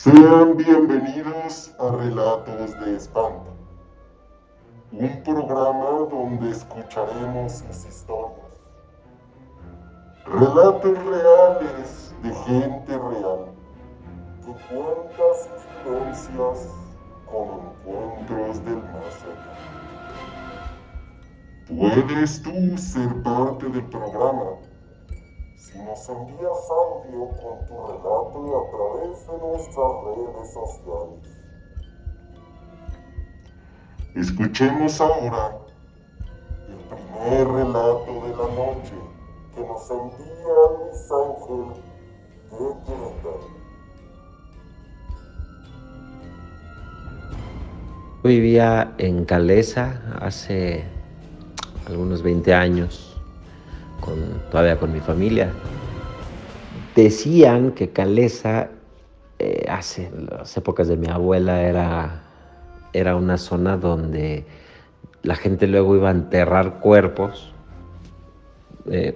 Sean bienvenidos a Relatos de Espanto, un programa donde escucharemos sus historias. Relatos reales de gente real que cuenta sus vivencias con encuentros del más allá. ¿Puedes tú ser parte del programa? Si nos envías audio con tu relato a través de nuestras redes sociales. Escuchemos ahora el primer relato de la noche que nos envía Luis Ángel de Querétaro. Vivía en Calesa hace algunos 20 años, todavía con mi familia. Decían que Calesa, hace las épocas de mi abuela, era una zona donde la gente luego iba a enterrar cuerpos,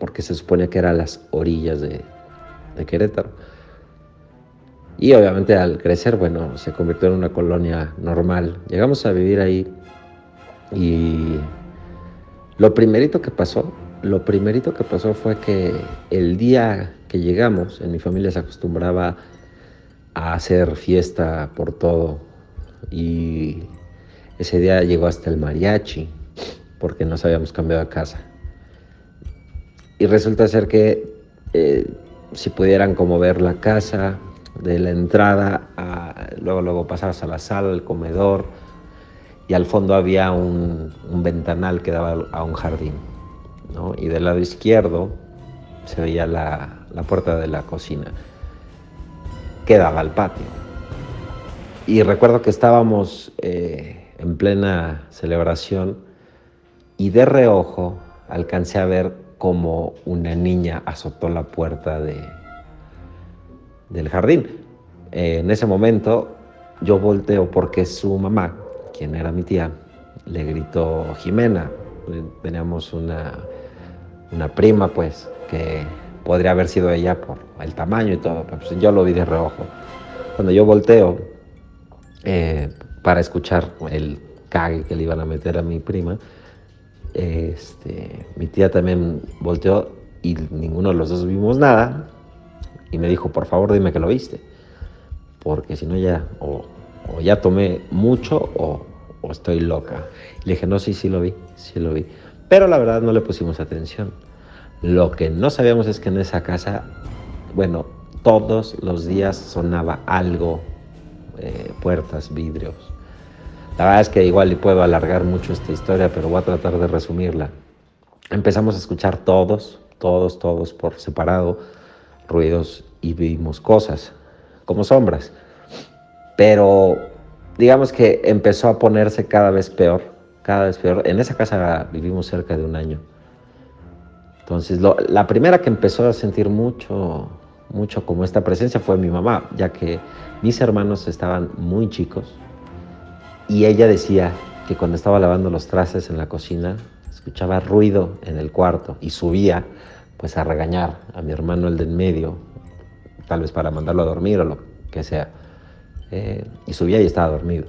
porque se supone que era a las orillas de Querétaro. Y obviamente al crecer, bueno, se convirtió en una colonia normal. Llegamos a vivir ahí y lo primerito que pasó fue que el día que llegamos, en mi familia se acostumbraba a hacer fiesta por todo, y ese día llegó hasta el mariachi porque nos habíamos cambiado de casa. Y resulta ser que si pudieran como ver la casa de la entrada, luego pasabas a la sala, al comedor, y al fondo había un ventanal que daba a un jardín, ¿no? Y del lado izquierdo se veía la puerta de la cocina que daba al patio. Y recuerdo que estábamos en plena celebración y de reojo alcancé a ver como una niña azotó la puerta del jardín. En ese momento yo volteo porque su mamá, quien era mi tía, le gritó Jimena. Teníamos una prima, pues, que podría haber sido ella por el tamaño y todo, pero pues yo lo vi de reojo. Cuando yo volteo para escuchar el cague que le iban a meter a mi prima, mi tía también volteó y ninguno de los dos vimos nada, y me dijo, por favor dime que lo viste, porque si no ya o ya tomé mucho o estoy loca. Y le dije, no, sí lo vi, pero la verdad no le pusimos atención. Lo que no sabíamos es que en esa casa, bueno, todos los días sonaba algo, puertas, vidrios. La verdad es que igual puedo alargar mucho esta historia, pero voy a tratar de resumirla. Empezamos a escuchar todos por separado ruidos y vimos cosas como sombras, pero digamos que empezó a ponerse cada vez peor. En esa casa vivimos cerca de un año. Entonces la primera que empezó a sentir mucho como esta presencia fue mi mamá, ya que mis hermanos estaban muy chicos y ella decía que cuando estaba lavando los trastes en la cocina escuchaba ruido en el cuarto y subía pues a regañar a mi hermano, el de en medio, tal vez para mandarlo a dormir o lo que sea, y subía y estaba dormido.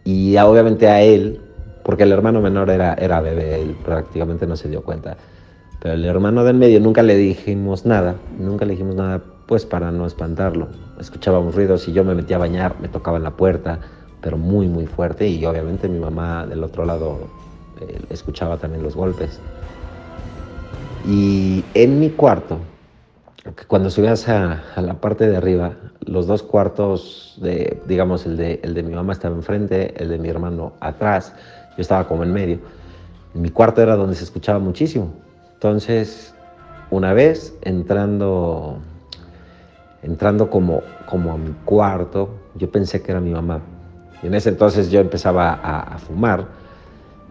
Y obviamente a él, porque el hermano menor era bebé, él prácticamente no se dio cuenta, pero el hermano del medio nunca le dijimos nada, pues para no espantarlo. Escuchábamos ruidos y yo me metía a bañar, me tocaban la puerta, pero muy muy fuerte, y obviamente mi mamá del otro lado escuchaba también los golpes. Y en mi cuarto, cuando subías a la parte de arriba, los dos cuartos, digamos, el de mi mamá estaba enfrente, el de mi hermano atrás, yo estaba como en medio. Mi cuarto era donde se escuchaba muchísimo. Entonces, una vez entrando como a mi cuarto, yo pensé que era mi mamá. Y en ese entonces yo empezaba a fumar,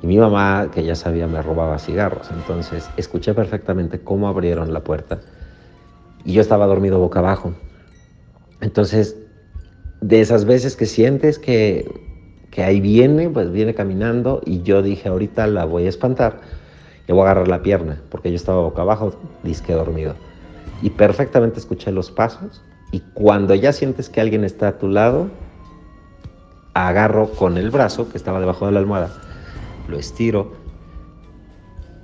y mi mamá, que ya sabía, me robaba cigarros. Entonces escuché perfectamente cómo abrieron la puerta y yo estaba dormido boca abajo. Entonces, de esas veces que sientes que ahí viene, pues viene caminando, y yo dije, ahorita la voy a espantar, le voy a agarrar la pierna, porque yo estaba boca abajo, disque dormido. Y perfectamente escuché los pasos Y cuando ya sientes que alguien está a tu lado, agarro con el brazo que estaba debajo de la almohada, lo estiro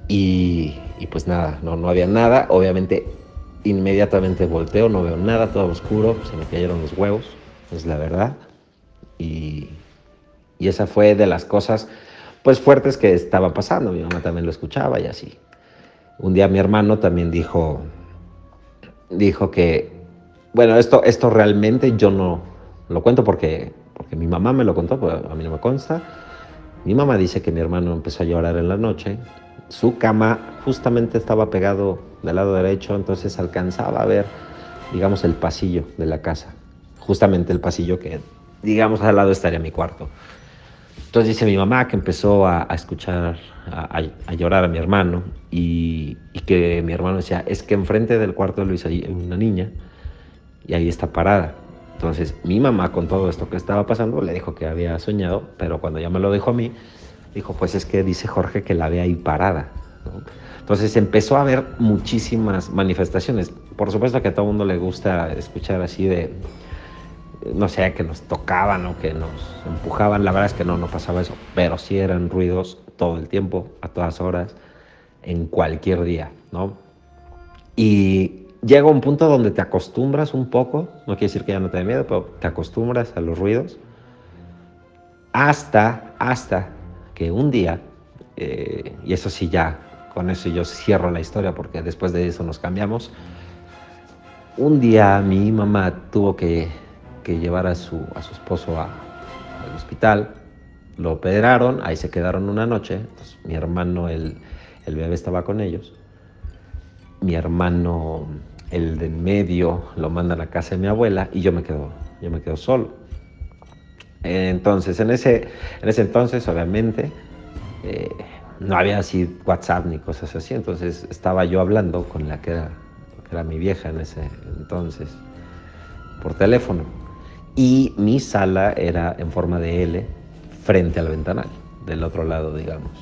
y pues nada, no había nada. Obviamente inmediatamente volteo, no veo nada, todo oscuro, se me cayeron los huevos, es la verdad. Y esa fue de las cosas pues fuertes que estaba pasando. Mi mamá también lo escuchaba y así. Un día mi hermano también dijo que, bueno, esto realmente yo no lo cuento porque mi mamá me lo contó, pero a mí no me consta. Mi mamá dice que mi hermano empezó a llorar en la noche. Su cama justamente estaba pegado del lado derecho, entonces alcanzaba a ver, digamos, el pasillo de la casa. Justamente el pasillo que, digamos, al lado estaría mi cuarto. Entonces dice mi mamá que empezó a escuchar, a llorar a mi hermano y que mi hermano decía, es que enfrente del cuarto de Luis hay una niña y ahí está parada. Entonces mi mamá con todo esto que estaba pasando le dijo que había soñado, pero cuando ya me lo dijo a mí, dijo, pues es que dice Jorge que la ve ahí parada, ¿no? Entonces empezó a haber muchísimas manifestaciones. Por supuesto que a todo mundo le gusta escuchar así de, no sé, que nos tocaban o que nos empujaban. La verdad es que no pasaba eso, pero sí eran ruidos todo el tiempo, a todas horas, en cualquier día, ¿no? Y llega un punto donde te acostumbras un poco, no quiere decir que ya no te dé miedo, pero te acostumbras a los ruidos, hasta que un día, y eso sí ya, con eso yo cierro la historia porque después de eso nos cambiamos. Un día mi mamá tuvo que llevar a su esposo al hospital, lo operaron, ahí se quedaron una noche. Entonces, mi hermano, el bebé estaba con ellos. Mi hermano, el de en medio, lo mandan a casa de mi abuela y yo me quedo solo. Entonces, en ese entonces, obviamente, no había así WhatsApp ni cosas así. Entonces, estaba yo hablando con la que era mi vieja en ese entonces, por teléfono. Y mi sala era en forma de L, frente al ventanal, del otro lado, digamos,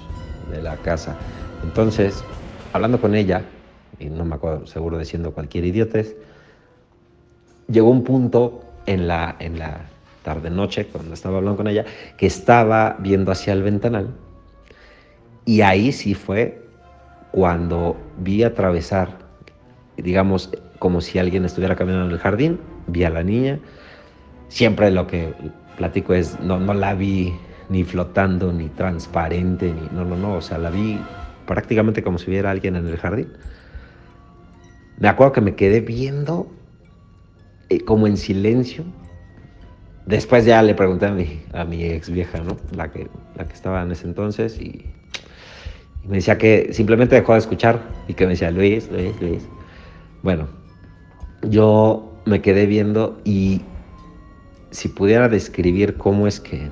de la casa. Entonces, hablando con ella, y no me acuerdo, seguro diciendo cualquier idiotez, llegó un punto en la tarde-noche, cuando estaba hablando con ella, que estaba viendo hacia el ventanal. Y ahí sí fue cuando vi atravesar, digamos, como si alguien estuviera caminando en el jardín, vi a la niña. Siempre lo que platico es, no la vi ni flotando, ni transparente, ni no, o sea, la vi prácticamente como si hubiera alguien en el jardín. Me acuerdo que me quedé viendo como en silencio. Después ya le pregunté a mi ex vieja, ¿no? La que estaba en ese entonces y me decía que simplemente dejó de escuchar y que me decía, Luis. Bueno, yo me quedé viendo y si pudiera describir cómo es que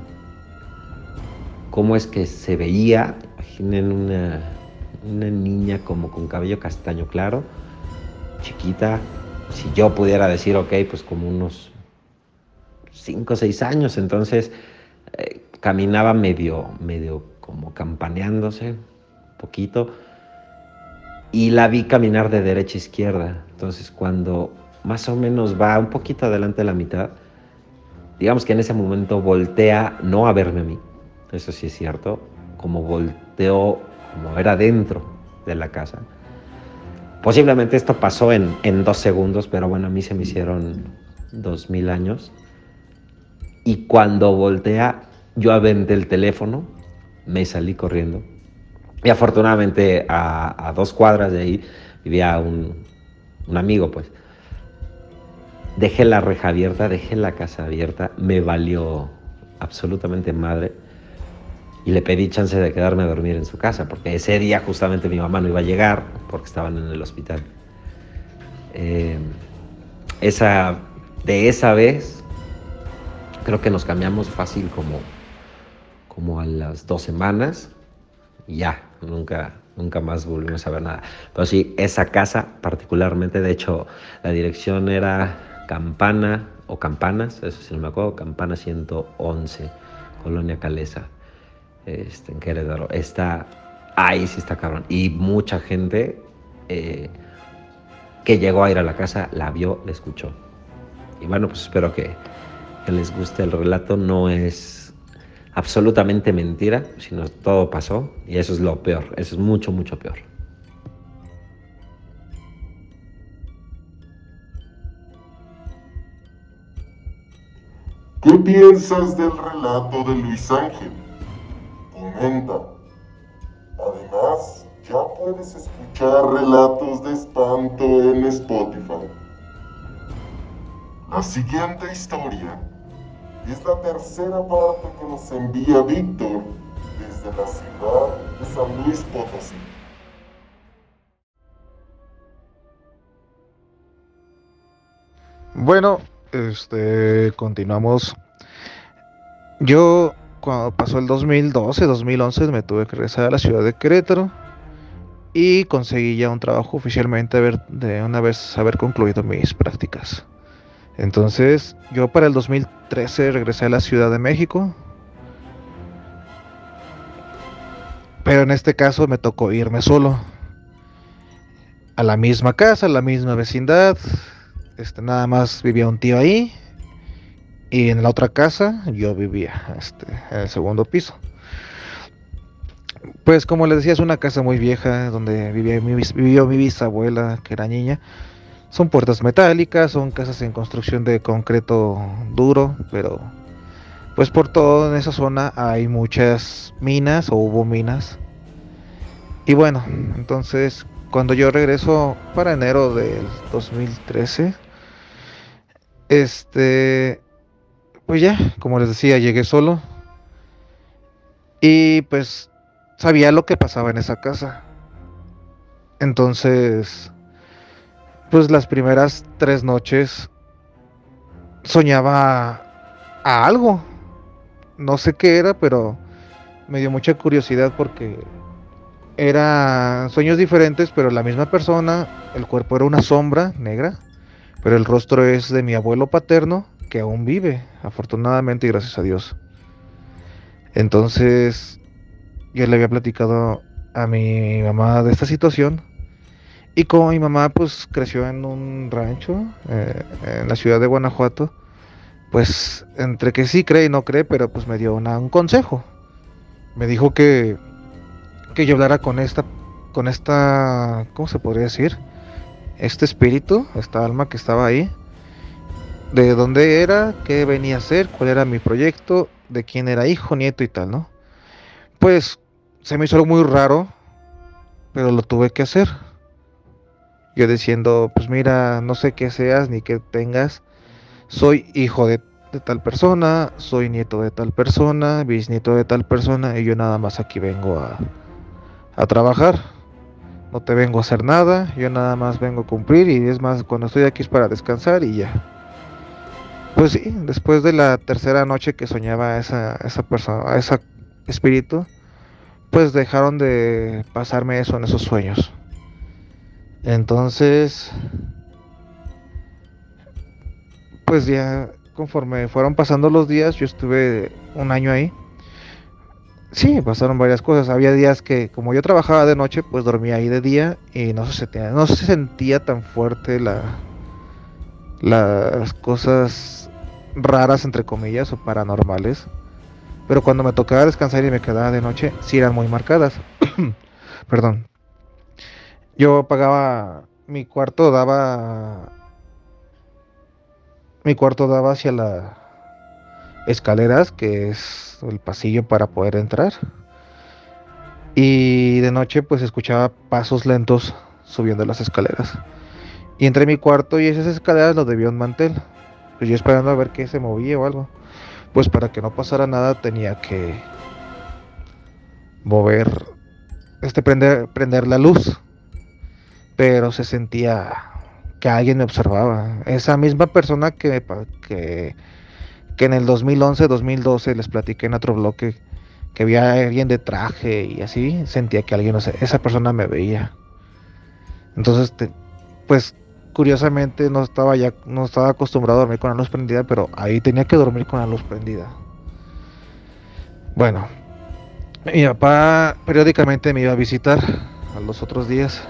se veía, imaginen una niña como con cabello castaño claro, chiquita. Si yo pudiera decir, ok, pues como unos 5 o 6 años. Entonces caminaba medio como campaneándose un poquito y la vi caminar de derecha a izquierda. Entonces cuando más o menos va un poquito adelante de la mitad, digamos que en ese momento voltea no a verme a mí, eso sí es cierto, como volteó, como era dentro de la casa. Posiblemente esto pasó en 2 segundos, pero bueno, a mí se me hicieron 2000 años. Y cuando voltea, yo aventé el teléfono, me salí corriendo. Y afortunadamente a 2 cuadras de ahí vivía un amigo, pues. Dejé la reja abierta, dejé la casa abierta, me valió absolutamente madre. Y le pedí chance de quedarme a dormir en su casa, porque ese día justamente mi mamá no iba a llegar, porque estaban en el hospital. De esa vez, creo que nos cambiamos fácil como a las 2 semanas y ya, nunca más volvimos a ver nada. Pero sí, esa casa particularmente, de hecho, la dirección era Campana o Campanas, eso sí no me acuerdo, Campana 111, Colonia Calesa, en Querétaro. Ahí sí está cabrón. Y mucha gente que llegó a ir a la casa la vio, la escuchó. Y bueno, pues espero que les guste el relato. No es absolutamente mentira, sino todo pasó y eso es lo peor, eso es mucho, mucho peor. ¿Qué piensas del relato de Luis Ángel? Comenta. Además, ya puedes escuchar relatos de espanto en Spotify. La siguiente historia es la tercera parte que nos envía Víctor desde la ciudad de San Luis Potosí. Bueno, continuamos. Yo, cuando pasó el 2012, 2011, me tuve que regresar a la ciudad de Querétaro y conseguí ya un trabajo oficialmente de una vez haber concluido mis prácticas. Entonces, yo para el 2013 regresé a la Ciudad de México, pero en este caso me tocó irme solo a la misma casa, a la misma vecindad. Nada más vivía un tío ahí. Y en la otra casa yo vivía, en el segundo piso. Pues como les decía, es una casa muy vieja donde vivió mi bisabuela, que era niña. Son puertas metálicas, son casas en construcción de concreto duro, pero pues por todo en esa zona hay muchas minas o hubo minas. Y bueno, entonces cuando yo regreso para enero del 2013, pues ya, como les decía, llegué solo. Y pues sabía lo que pasaba en esa casa. Entonces, pues las primeras 3 noches soñaba a algo. No sé qué era, pero me dio mucha curiosidad porque eran sueños diferentes, pero la misma persona. El cuerpo era una sombra negra, pero el rostro es de mi abuelo paterno, que aún vive, afortunadamente y gracias a Dios. Entonces, yo le había platicado a mi mamá de esta situación. Y como mi mamá pues creció en un rancho en la ciudad de Guanajuato, pues entre que sí cree y no cree, pero pues me dio un consejo. Me dijo que yo hablara con esta, ¿cómo se podría decir? Este espíritu, esta alma que estaba ahí, de dónde era, qué venía a ser, cuál era mi proyecto, de quién era hijo, nieto y tal, ¿no? Pues se me hizo algo muy raro, pero lo tuve que hacer. Yo diciendo, pues mira, no sé qué seas ni qué tengas. Soy hijo de tal persona, soy nieto de tal persona, bisnieto de tal persona, y yo nada más aquí vengo a trabajar. No te vengo a hacer nada, yo nada más vengo a cumplir, y es más, cuando estoy aquí es para descansar y ya. Pues sí, después de la tercera noche que soñaba esa persona, a ese espíritu, pues dejaron de pasarme eso en esos sueños. Entonces, pues ya conforme fueron pasando los días, yo estuve un año ahí. Sí, pasaron varias cosas. Había días que, como yo trabajaba de noche, pues dormía ahí de día y no se sentía tan fuerte las cosas raras, entre comillas, o paranormales. Pero cuando me tocaba descansar y me quedaba de noche, sí eran muy marcadas. Perdón. Yo pagaba, mi cuarto daba hacia las escaleras, que es el pasillo para poder entrar. Y de noche pues escuchaba pasos lentos subiendo las escaleras. Y entre mi cuarto y esas escaleras lo debía un mantel. Pues yo esperando a ver que se movía o algo. Pues para que no pasara nada tenía que mover, prender la luz. Pero se sentía que alguien me observaba. Esa misma persona que en el 2011, 2012 les platiqué en otro bloque que había alguien de traje y así, sentía que alguien, no sé, esa persona me veía. Entonces, pues curiosamente no estaba acostumbrado a dormir con la luz prendida, pero ahí tenía que dormir con la luz prendida. Bueno, mi papá periódicamente me iba a visitar a los otros días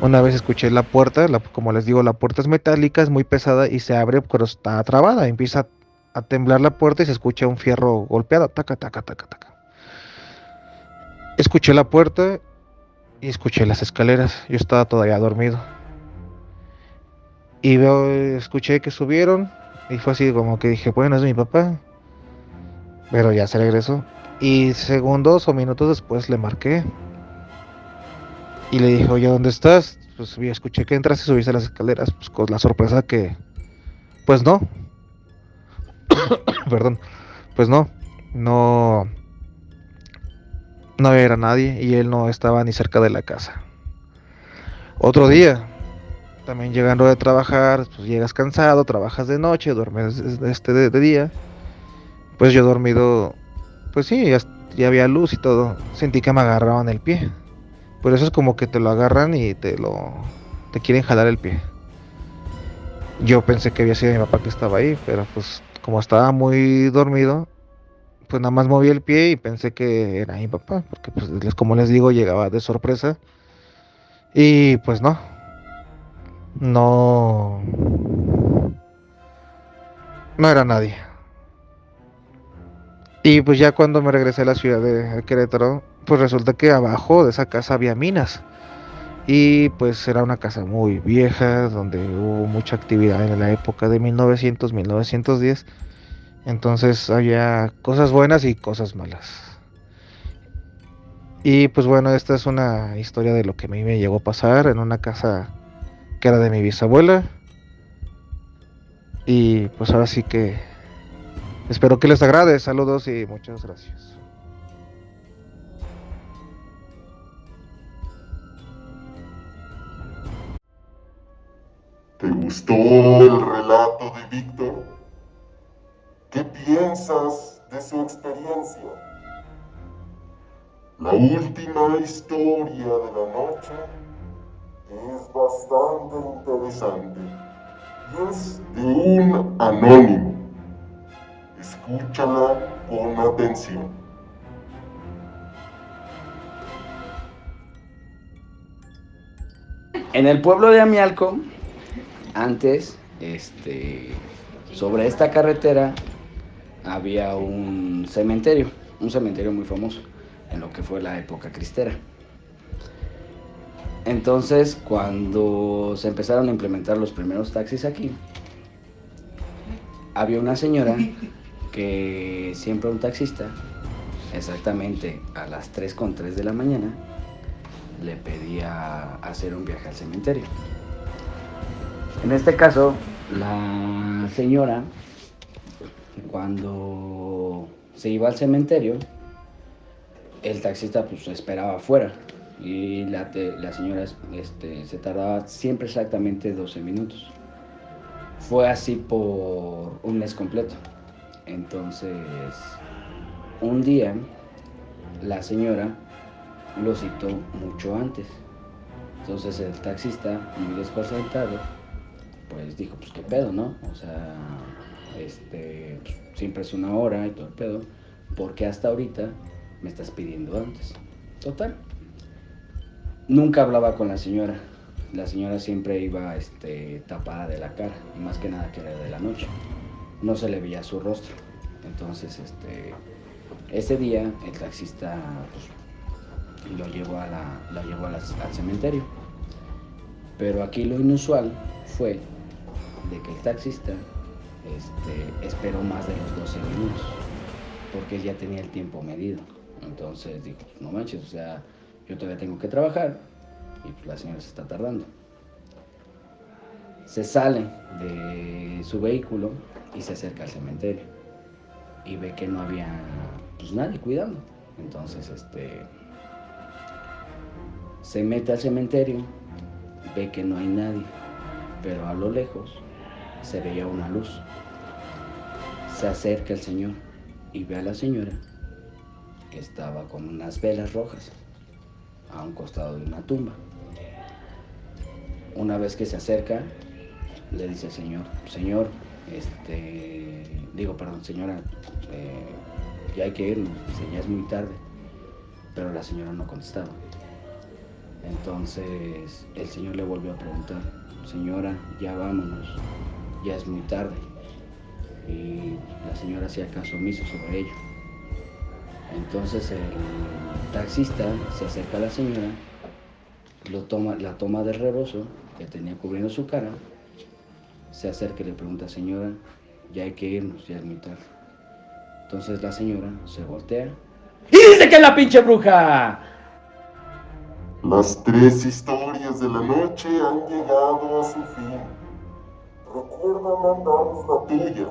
Una vez escuché la puerta, como les digo, la puerta es metálica, es muy pesada y se abre, pero está trabada. Empieza a temblar la puerta y se escucha un fierro golpeado, taca, taca, taca, taca. Escuché la puerta y escuché las escaleras. Yo estaba todavía dormido. Y escuché que subieron y fue así como que dije, bueno, es mi papá, pero ya se regresó. Y segundos o minutos después le marqué y le dije, oye, ¿dónde estás? Pues escuché que entras y subiste las escaleras, pues con la sorpresa que, pues no, perdón, pues no, no era nadie y él no estaba ni cerca de la casa. Otro día, también llegando de trabajar, pues llegas cansado, trabajas de noche, duermes de día, pues yo dormido, pues sí, ya había luz y todo, sentí que me agarraban el pie. Por eso es como que te lo agarran y te quieren jalar el pie. Yo pensé que había sido mi papá que estaba ahí, pero pues como estaba muy dormido, pues nada más moví el pie y pensé que era mi papá, porque pues como les digo, llegaba de sorpresa. Y pues no, no era nadie. Y pues ya cuando me regresé a la ciudad de Querétaro, pues resulta que abajo de esa casa había minas. Y pues era una casa muy vieja, donde hubo mucha actividad en la época de 1900, 1910. Entonces había cosas buenas y cosas malas. Y pues bueno, esta es una historia de lo que a mí me llegó a pasar en una casa que era de mi bisabuela. Y pues ahora sí que espero que les agrade. Saludos y muchas gracias. ¿Te gustó el relato de Víctor? ¿Qué piensas de su experiencia? La última historia de la noche es bastante interesante y es de un anónimo. Escúchala con atención. En el pueblo de Amialco, antes, sobre esta carretera había un cementerio muy famoso en lo que fue la época cristera. Entonces, cuando se empezaron a implementar los primeros taxis aquí, había una señora que siempre un taxista, exactamente a las 3:03 de la mañana, le pedía hacer un viaje al cementerio. En este caso, la señora, cuando se iba al cementerio, el taxista pues esperaba afuera y la señora se tardaba siempre exactamente 12 minutos. Fue así por un mes completo. Entonces, un día, la señora lo citó mucho antes. Entonces el taxista, muy desconcertado, pues dijo, pues qué pedo, ¿no? O sea, siempre es una hora y todo el pedo. ¿Por qué hasta ahorita me estás pidiendo antes? Total. Nunca hablaba con la señora. La señora siempre iba tapada de la cara, y más que nada que era de la noche. No se le veía su rostro. Entonces, ese día el taxista pues, lo llevó al cementerio. Pero aquí lo inusual fue de que el taxista esperó más de los 12 minutos, porque ya tenía el tiempo medido. Entonces dijo, no manches, o sea, yo todavía tengo que trabajar y pues la señora se está tardando. Se sale de su vehículo y se acerca al cementerio y ve que no había pues nadie cuidando. Entonces se mete al cementerio, ve que no hay nadie, pero a lo lejos se veía una luz. Se acerca el señor y ve a la señora que estaba con unas velas rojas a un costado de una tumba. Una vez que se acerca, le dice al señor, señora, ya hay que irnos, dice, ya es muy tarde. Pero la señora no contestaba. Entonces el señor le volvió a preguntar, señora, ya vámonos, ya es muy tarde. Y la señora hacía caso omiso sobre ello. Entonces el taxista se acerca a la señora, la toma de rebozo que tenía cubriendo su cara, se acerca y le pregunta, señora, ya hay que irnos, ya es muy tarde. Entonces la señora se voltea y dice que es la pinche bruja. Las 3 historias de la noche han llegado a su fin. Recuerda mandarnos la tuya.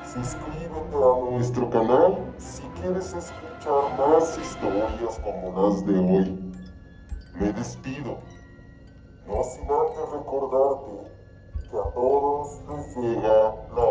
Suscríbete a nuestro canal si quieres escuchar más historias como las de hoy. Me despido, no sin antes recordarte que a todos les llega la